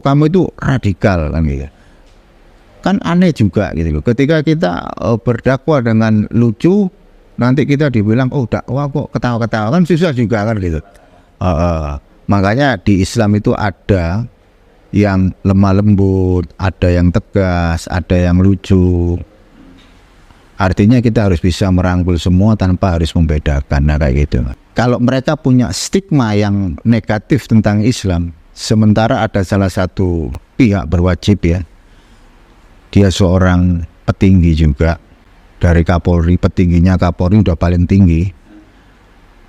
kamu itu radikal kan gitu. Kan aneh juga gitu loh. Ketika kita berdakwah dengan lucu, nanti kita dibilang oh dakwah kok ketawa-ketawa, kan susah juga kan gitu. Makanya di Islam itu ada yang lemah lembut, ada yang tegas, ada yang lucu. Artinya kita harus bisa merangkul semua tanpa harus membedakan. Nah kayak gitu. Kalau mereka punya stigma yang negatif tentang Islam, sementara ada salah satu pihak berwajib ya, dia seorang petinggi juga dari Kapolri, petingginya Kapolri udah paling tinggi.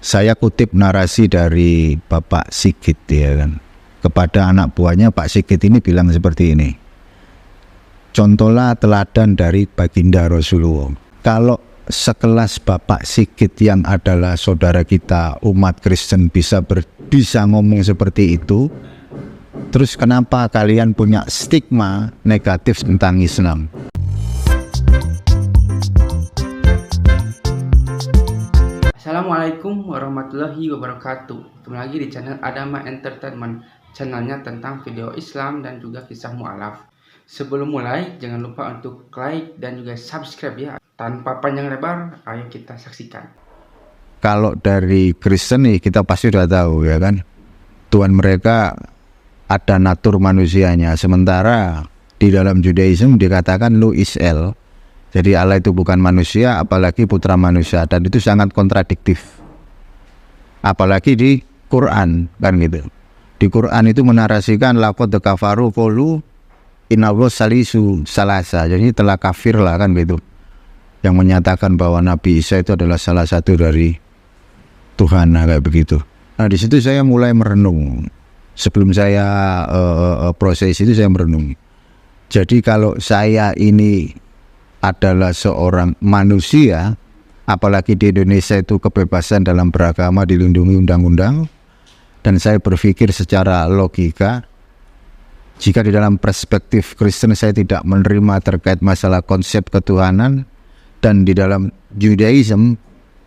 Saya kutip narasi dari Bapak Sigit ya kan, kepada anak buahnya Pak Sigit ini bilang seperti ini. Contohlah teladan dari baginda Rasulullah. Kalau sekelas Bapak Sigit yang adalah saudara kita umat Kristen bisa ngomong seperti itu, terus kenapa kalian punya stigma negatif tentang Islam? Assalamualaikum warahmatullahi wabarakatuh. Kembali lagi di channel Adama Entertainment, channelnya tentang video Islam dan juga kisah mu'alaf. Sebelum mulai, jangan lupa untuk like dan juga subscribe ya. Tanpa panjang lebar, ayo kita saksikan. Kalau dari Kristen nih kita pasti udah tahu ya kan, Tuhan mereka ada natur manusianya. Sementara di dalam Judaism dikatakan Lu Is'el, jadi Allah itu bukan manusia, apalagi putra manusia, dan itu sangat kontradiktif. Apalagi di Quran kan gitu. Di Quran itu menarasikan laqad kafaru qalu innallaha salisu salasa. Jadi telah kafir lah kan gitu. Yang menyatakan bahwa Nabi Isa itu adalah salah satu dari Tuhan, nah, kayak begitu. Nah di situ saya mulai merenung. Sebelum saya proses itu saya merenung. Jadi kalau saya ini adalah seorang manusia, apalagi di Indonesia itu kebebasan dalam beragama dilindungi undang-undang, dan saya berpikir secara logika, jika di dalam perspektif Kristen saya tidak menerima terkait masalah konsep ketuhanan, dan di dalam Judaism,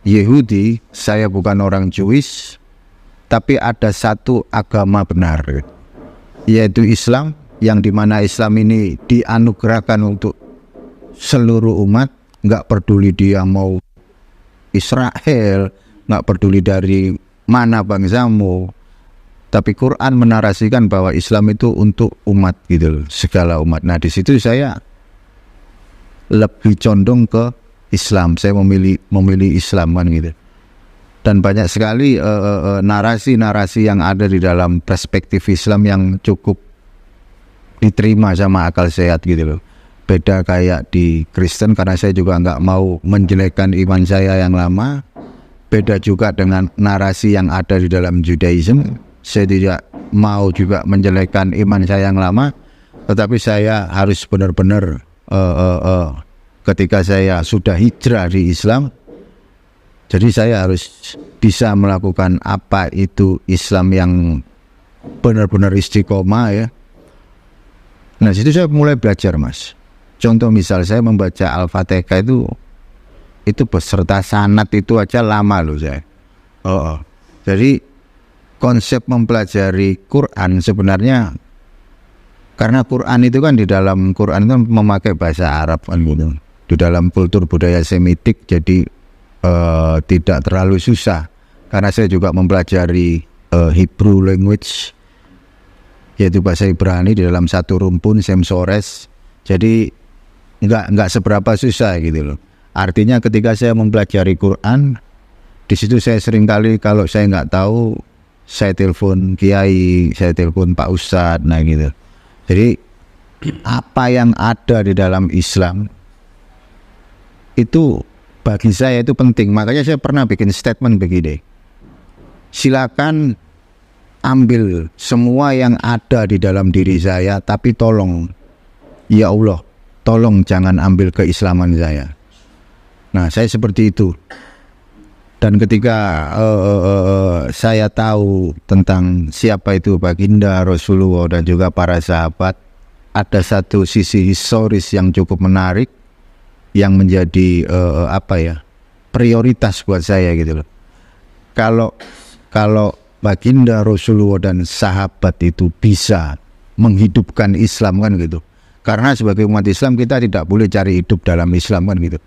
Yahudi, saya bukan orang Jewish, tapi ada satu agama benar, yaitu Islam, yang dimana Islam ini dianugerahkan untuk seluruh umat, nggak peduli dia mau Israel, nggak peduli dari mana bangsamu, tapi Quran menarasikan bahwa Islam itu untuk umat gitu loh, segala umat. Nah di situ saya lebih condong ke Islam, saya memilih Islam kan gitu. Dan banyak sekali narasi-narasi yang ada di dalam perspektif Islam yang cukup diterima sama akal sehat gitu loh. Beda kayak di Kristen, karena saya juga nggak mau menjelekkan iman saya yang lama. Beda juga dengan narasi yang ada di dalam Judaism, saya tidak mau juga menjelekkan iman saya yang lama, tetapi saya harus benar-benar ketika saya sudah hijrah di Islam, jadi saya harus bisa melakukan apa itu Islam yang benar-benar istiqomah ya. Nah situ saya mulai belajar mas. Contoh misal saya membaca Al-Fatihah itu beserta sanad itu aja lama loh saya. Jadi konsep mempelajari Quran sebenarnya, karena Quran itu kan di dalam Quran itu memakai bahasa Arab kan gitu. Di dalam kultur budaya Semitik, jadi tidak terlalu susah. Karena saya juga mempelajari Hebrew language, yaitu bahasa Ibrani di dalam satu rumpun Semsores. Jadi nggak seberapa susah gitu loh. Artinya ketika saya mempelajari Quran, di situ saya seringkali kalau saya nggak tahu, saya telepon kiai, saya telepon Pak Ustadz, nah gitu. Jadi apa yang ada di dalam Islam itu bagi saya itu penting. Makanya saya pernah bikin statement begini: silakan ambil semua yang ada di dalam diri saya, tapi tolong ya Allah, tolong jangan ambil keislaman saya. Nah saya seperti itu. Dan ketika saya tahu tentang siapa itu baginda Rasulullah dan juga para sahabat, ada satu sisi historis yang cukup menarik, yang menjadi prioritas buat saya gitu loh. Kalau baginda Rasulullah dan sahabat itu bisa menghidupkan Islam kan gitu. Karena sebagai umat Islam kita tidak boleh cari hidup dalam Islam kan gitu.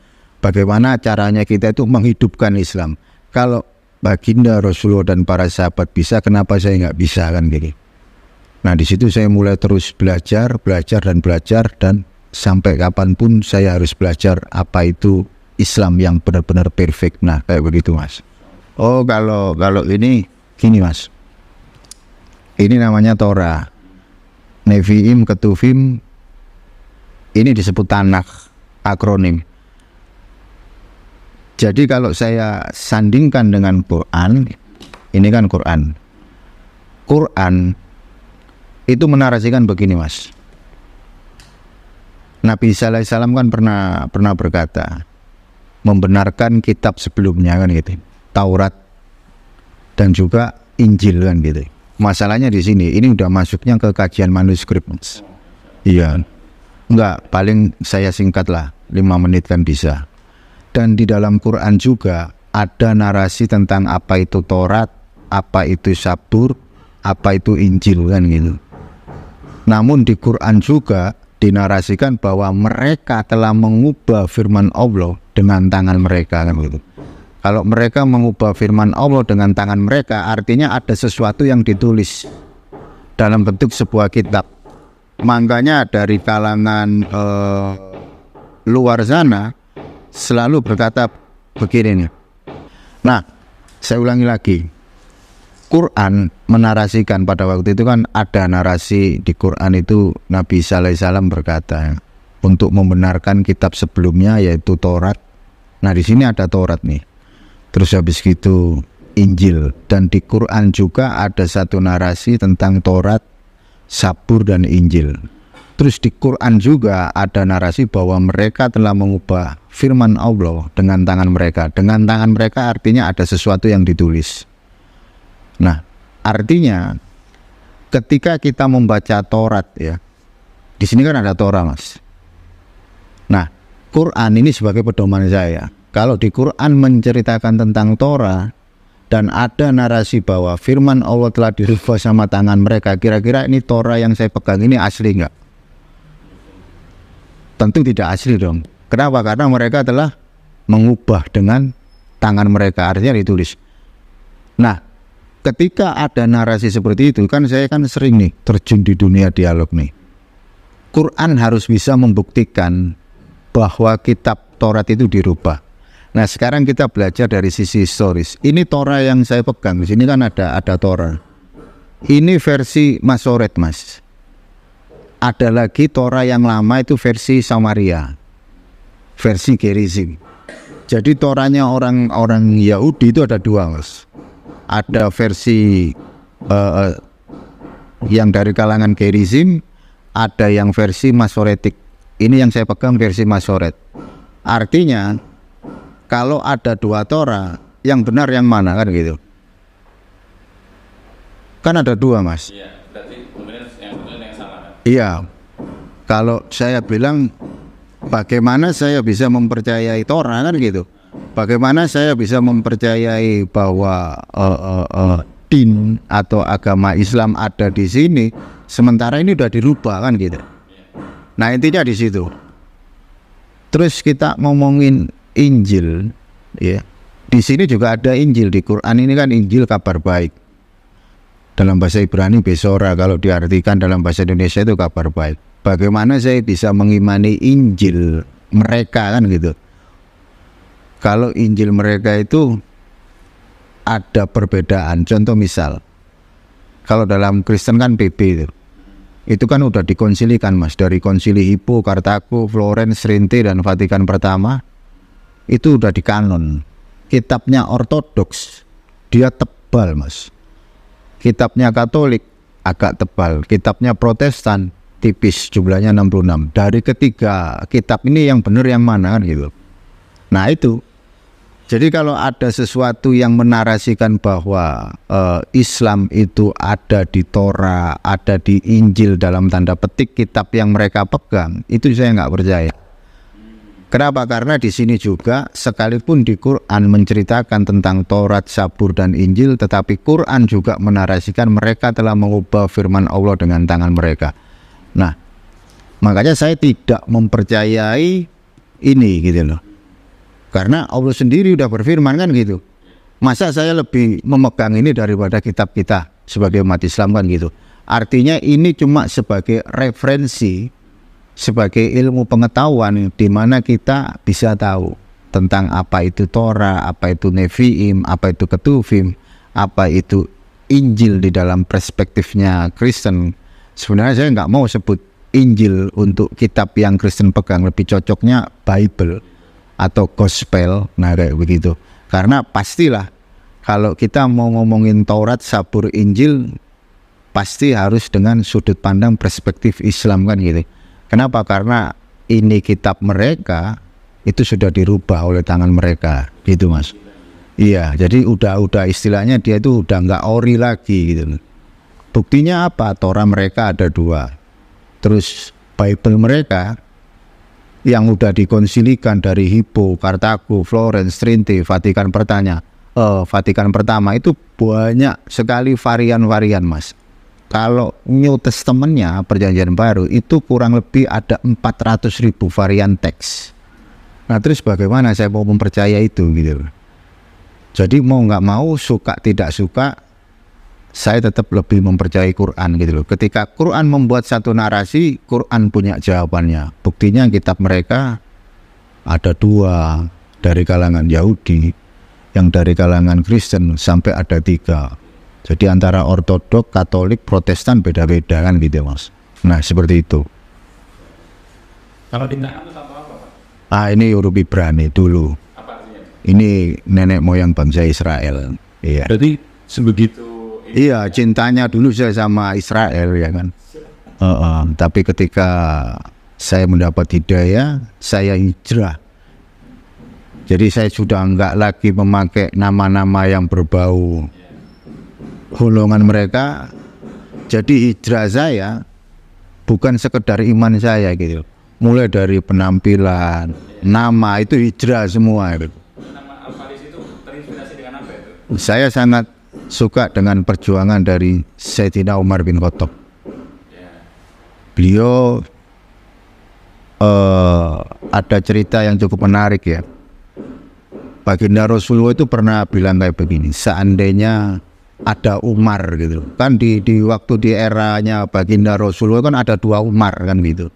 Bagaimana caranya kita itu menghidupkan Islam? Kalau baginda Rasulullah dan para sahabat bisa, kenapa saya nggak bisa kan gitu. Nah di situ saya mulai terus belajar dan sampai kapanpun saya harus belajar apa itu Islam yang benar-benar perfect. Nah kayak begitu mas. Oh kalau ini gini mas, ini namanya Torah, Nevi'im, Ketuvim, ini disebut Tanakh, akronim. Jadi kalau saya sandingkan dengan Quran, ini kan Quran itu menarasikan begini mas. Nabi sallallahu alaihi wasallam kan pernah berkata, membenarkan kitab sebelumnya kan gitu, Taurat dan juga Injil kan gitu. Masalahnya di sini, ini udah masuknya ke kajian manuskrip mas. Iya, enggak, paling saya singkat lah, 5 menit kan bisa. Dan di dalam Quran juga ada narasi tentang apa itu Taurat, apa itu Zabur, apa itu Injil kan gitu. Namun di Quran juga dinarasikan bahwa mereka telah mengubah firman Allah dengan tangan mereka kan gitu. Kalau mereka mengubah firman Allah dengan tangan mereka, artinya ada sesuatu yang ditulis dalam bentuk sebuah kitab. Makanya dari kalangan luar sana selalu berkata begini nih. Nah, saya ulangi lagi. Quran menarasikan pada waktu itu kan ada narasi di Quran itu Nabi sallallahu alaihi wasallam berkata untuk membenarkan kitab sebelumnya yaitu Taurat. Nah, di sini ada Taurat nih. Terus habis gitu Injil, dan di Quran juga ada satu narasi tentang Taurat, Zabur dan Injil. Terus di Quran juga ada narasi bahwa mereka telah mengubah firman Allah dengan tangan mereka. Dengan tangan mereka artinya ada sesuatu yang ditulis. Nah, artinya ketika kita membaca Taurat ya, di sini kan ada Torah mas. Nah, Quran ini sebagai pedoman saya. Kalau di Quran menceritakan tentang Torah dan ada narasi bahwa firman Allah telah dirubah sama tangan mereka, kira-kira ini Torah yang saya pegang ini asli nggak? Tentu tidak asli dong. Kenapa? Karena mereka telah mengubah dengan tangan mereka, artinya ditulis. Nah, ketika ada narasi seperti itu, kan saya kan sering nih terjun di dunia dialog nih. Quran harus bisa membuktikan bahwa kitab Taurat itu dirubah. Nah, sekarang kita belajar dari sisi historis. Ini Torah yang saya pegang. Di sini kan ada Torah. Ini versi Masoret, mas. Ada lagi Torah yang lama itu versi Samaria, versi Gerizim. Jadi Torahnya orang Yahudi itu ada 2, mas. Ada versi yang dari kalangan Gerizim, ada yang versi Masoretik. Ini yang saya pegang versi Masoret. Artinya kalau ada 2 Torah, yang benar yang mana kan gitu? Kan ada 2 mas. Iya, berarti kemudian yang salah kan? Iya. Kalau saya bilang bagaimana saya bisa mempercayai Torah kan gitu? Bagaimana saya bisa mempercayai bahwa din atau agama Islam ada di sini, sementara ini udah dirubah kan gitu? Nah intinya di situ. Terus kita ngomongin Injil, ya. Di sini juga ada Injil di Quran ini kan Injil kabar baik. Dalam bahasa Ibrani Besora, kalau diartikan dalam bahasa Indonesia itu kabar baik. Bagaimana saya bisa mengimani Injil mereka kan gitu? Kalau Injil mereka itu ada perbedaan. Contoh misal, kalau dalam Kristen kan PP itu kan udah dikonsilikan mas, dari konsili Hippo, Kartago, Florence, Trente dan Vatikan Pertama. Itu udah dikanon. Kitabnya Ortodoks dia tebal mas. Kitabnya Katolik agak tebal. Kitabnya Protestan tipis, jumlahnya 66. Dari ketiga kitab ini yang benar yang mana kan gitu. Nah itu. Jadi kalau ada sesuatu yang menarasikan bahwa Islam itu ada di Torah, ada di Injil dalam tanda petik kitab yang mereka pegang, itu saya nggak percaya. Kenapa? Karena di sini juga sekalipun di Quran menceritakan tentang Taurat, Zabur dan Injil, tetapi Quran juga menarasikan mereka telah mengubah firman Allah dengan tangan mereka. Nah, makanya saya tidak mempercayai ini gitu loh. Karena Allah sendiri udah berfirman kan gitu. Masa saya lebih memegang ini daripada kitab kita sebagai umat Islam kan gitu. Artinya ini cuma sebagai referensi, sebagai ilmu pengetahuan di mana kita bisa tahu tentang apa itu Torah, apa itu Nevi'im, apa itu Ketuvim, apa itu Injil di dalam perspektifnya Kristen. Sebenarnya saya nggak mau sebut Injil untuk kitab yang Kristen pegang, lebih cocoknya Bible atau Gospel, nah kayak begitu. Karena pastilah kalau kita mau ngomongin Taurat, Zabur, Injil, pasti harus dengan sudut pandang perspektif Islam kan gitu. Kenapa? Karena ini kitab mereka itu sudah dirubah oleh tangan mereka, gitu mas. Iya, jadi udah istilahnya dia itu udah nggak ori lagi gitu. Buktinya apa? Torah mereka ada 2, terus Bible mereka yang udah dikonsilikan dari Hippo, Kartago, Florence, Trinte, Vatikan Pertama itu banyak sekali varian-varian mas. Kalau New Testament-nya Perjanjian Baru itu kurang lebih ada 400.000 varian teks. Nah terus bagaimana saya mau mempercayai itu gitu. Jadi mau nggak mau, suka tidak suka, saya tetap lebih mempercayai Quran gitu loh. Ketika Quran membuat satu narasi, Quran punya jawabannya. Buktinya kitab mereka ada 2 dari kalangan Yahudi, yang dari kalangan Kristen sampai ada 3. Jadi antara Ortodok, Katolik, Protestan beda-beda kan gitu mas. Nah seperti itu. Kalau di tangan itu apa? Ini huruf Ibrani dulu. Apa artinya? Ini nenek moyang bangsa Israel. Iya. Berarti sebegitu. Iya, cintanya dulu saya sama Israel ya kan. Tapi ketika saya mendapat hidayah, saya hijrah. Jadi saya sudah enggak lagi memakai nama-nama yang berbau golongan mereka. Jadi hijrah saya bukan sekedar iman saya gitu. Mulai dari penampilan, nama itu hijrah semua gitu. Nama Al-Faris itu terinspirasi dengan apa itu? Saya sangat suka dengan perjuangan dari Sayyidina Umar bin Khattab. Beliau ada cerita yang cukup menarik ya. Baginda Rasulullah itu pernah bilang kayak begini, seandainya ada Umar gitu kan, di waktu di eranya Baginda Rasulullah kan ada 2 Umar kan gitu.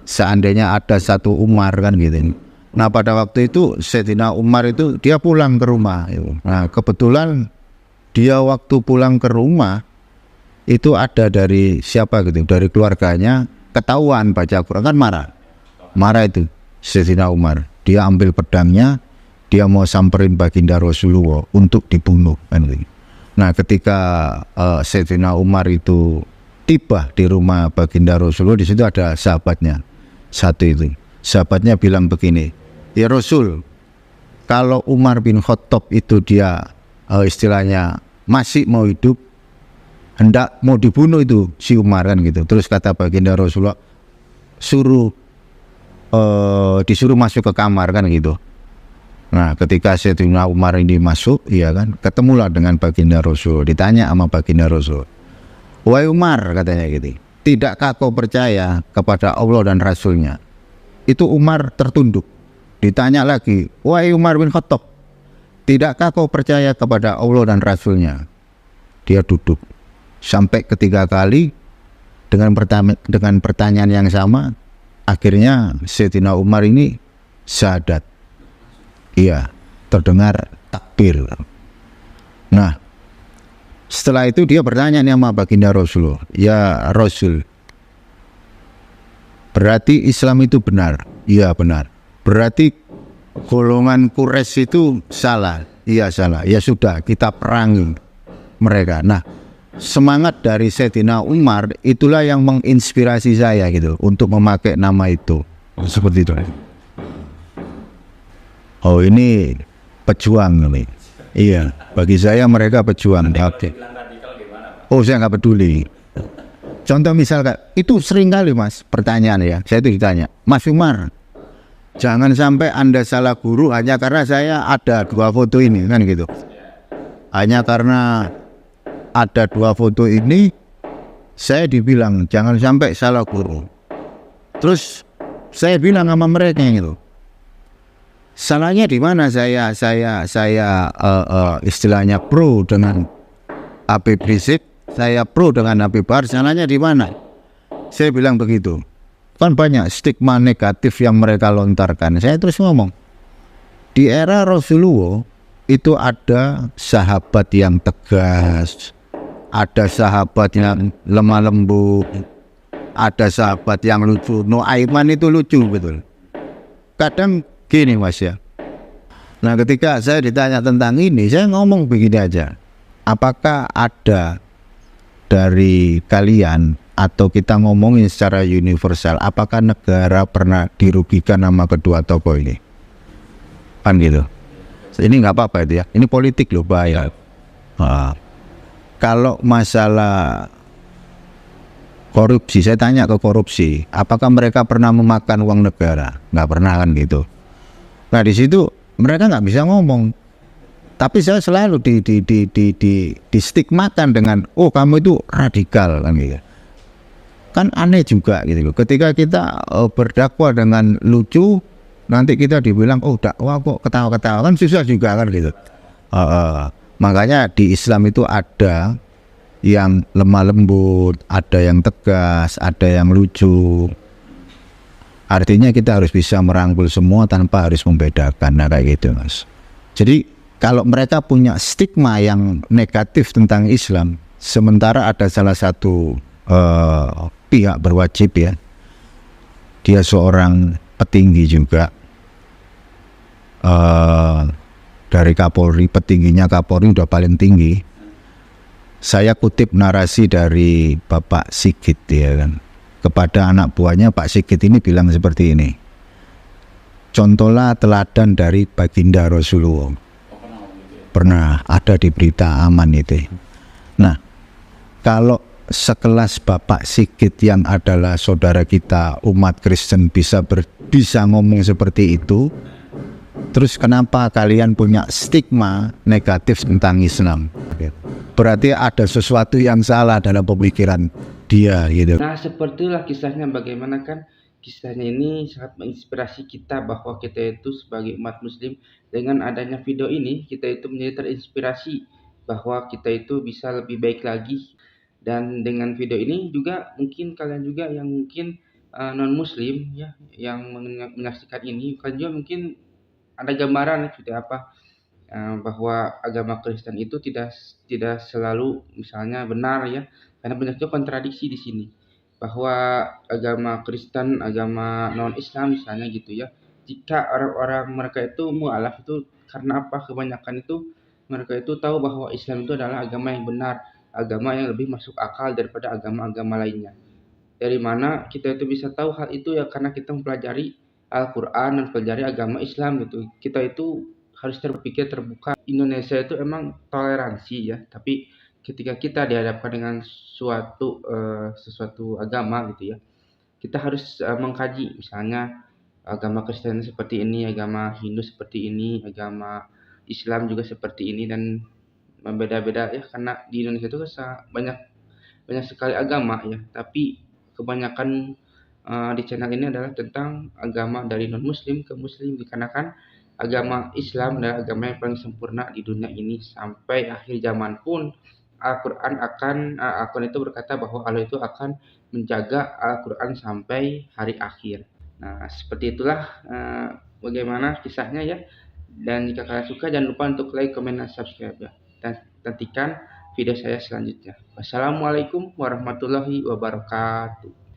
Seandainya ada 1 Umar kan gitu. Nah pada waktu itu Sayyidina Umar itu dia pulang ke rumah gitu. Nah kebetulan dia waktu pulang ke rumah itu ada dari siapa gitu, dari keluarganya ketahuan baca Quran kan, marah itu Sayyidina Umar. Dia ambil pedangnya, dia mau samperin Baginda Rasulullah untuk dibunuh kan gitu. Nah ketika Sayyidina Umar itu tiba di rumah Baginda Rasulullah, di situ ada sahabatnya satu itu. Sahabatnya bilang begini, ya Rasul, kalau Umar bin Khattab itu dia istilahnya masih mau hidup, hendak mau dibunuh itu si Umar kan gitu. Terus kata Baginda Rasulullah, disuruh masuk ke kamar kan gitu. Nah ketika Sayyidina Umar ini masuk, iya kan, ketemulah dengan Baginda Rasul. Ditanya sama Baginda Rasul, wahai Umar katanya gitu, tidakkah kau percaya kepada Allah dan Rasulnya? Itu Umar tertunduk. Ditanya lagi, wahai Umar bin Khattab, tidakkah kau percaya kepada Allah dan Rasulnya? Dia duduk sampai ketiga kali dengan pertanyaan yang sama. Akhirnya Sayyidina Umar ini syahadat. Iya, terdengar takbir. Nah setelah itu dia bertanya nih sama Baginda Rasulullah, ya Rasul, berarti Islam itu benar? Iya benar. Berarti golongan Quraisy itu salah? Iya salah. Ya sudah, kita perangi mereka. Nah semangat dari Sayyidina Umar itulah yang menginspirasi saya gitu untuk memakai nama itu. Seperti itu. Oh ini pejuang nih. Iya, bagi saya mereka pejuang. Oke. Oh saya nggak peduli. Contoh misal itu sering kali mas pertanyaan ya, saya itu ditanya, Mas Umar, Jangan sampai Anda salah guru hanya karena saya ada 2 foto ini, kan gitu. Hanya karena ada 2 foto ini, saya dibilang jangan sampai salah guru. Terus saya bilang sama mereka gitu, salahnya di mana saya istilahnya pro dengan Habib Rizik, saya pro dengan Habib Bahar, salahnya di mana? Saya bilang begitu. Kan banyak stigma negatif yang mereka lontarkan. Saya terus ngomong, di era Rasulullah itu ada sahabat yang tegas, ada sahabat yang lemah lembut, ada sahabat yang lucu. Nuaiman itu lucu betul. Kadang gini Mas ya. Nah ketika saya ditanya tentang ini, saya ngomong begini aja. Apakah ada dari kalian atau kita ngomongin secara universal, apakah negara pernah dirugikan sama kedua tokoh ini? Kan gitu. Ini nggak apa-apa itu ya. Ini politik loh, bahaya. Nah, kalau masalah korupsi, saya tanya ke korupsi, apakah mereka pernah memakan uang negara? Nggak pernah kan gitu. Nah di situ mereka nggak bisa ngomong. Tapi saya selalu distigmakan dengan, oh kamu itu radikal kan gitu. Kan aneh juga gitu loh. Ketika kita berdakwah dengan lucu, nanti kita dibilang, oh dakwah kok ketawa-ketawa, kan susah juga kan gitu. Makanya di Islam itu ada yang lemah lembut, ada yang tegas, ada yang lucu. Artinya kita harus bisa merangkul semua tanpa harus membedakan. Nah kayak gitu Mas. Jadi kalau mereka punya stigma yang negatif tentang Islam, sementara ada salah satu pihak berwajib ya, dia seorang petinggi juga dari Kapolri, petingginya Kapolri udah paling tinggi. Saya kutip narasi dari Bapak Sigit ya kan, kepada anak buahnya Pak Sigit ini bilang seperti ini, contohlah teladan dari baginda Rasulullah. Pernah ada di berita aman itu. Nah kalau sekelas Bapak Sigit yang adalah saudara kita umat Kristen bisa ngomong seperti itu, terus kenapa kalian punya stigma negatif tentang Islam? Berarti ada sesuatu yang salah dalam pemikiran dia gitu. Nah, sepertilah kisahnya, bagaimana kan kisahnya ini sangat menginspirasi kita bahwa kita itu sebagai umat muslim, dengan adanya video ini kita itu menjadi terinspirasi bahwa kita itu bisa lebih baik lagi. Dan dengan video ini juga mungkin kalian juga yang mungkin non muslim ya, yang menyaksikan ini, kalian juga mungkin ada gambaran seperti apa bahwa agama Kristen itu tidak selalu misalnya benar ya, karena banyak juga kontradiksi di sini bahwa agama Kristen, agama non Islam misalnya gitu ya, jika orang-orang mereka itu mualaf itu karena apa, kebanyakan itu mereka itu tahu bahwa Islam itu adalah agama yang benar, agama yang lebih masuk akal daripada agama-agama lainnya. Dari mana kita itu bisa tahu hal itu ya, karena kita mempelajari Al-Quran dan mempelajari agama Islam gitu. Kita itu harus terpikir terbuka. Indonesia itu emang toleransi ya, tapi ketika kita dihadapkan dengan sesuatu agama gitu ya, kita harus mengkaji, misalnya agama Kristen seperti ini, agama Hindu seperti ini, agama Islam juga seperti ini, dan berbeda-beda ya, karena di Indonesia itu banyak banyak sekali agama ya, tapi kebanyakan di channel ini adalah tentang agama dari non muslim ke muslim, dikarenakan agama Islam adalah agama yang paling sempurna di dunia ini. Sampai akhir zaman pun Al-Quran itu berkata bahwa Allah itu akan menjaga Al-Quran sampai hari akhir. Nah seperti itulah bagaimana kisahnya ya. Dan jika kalian suka, jangan lupa untuk like, comment, dan subscribe ya. Dan nantikan video saya selanjutnya. Wassalamualaikum warahmatullahi wabarakatuh.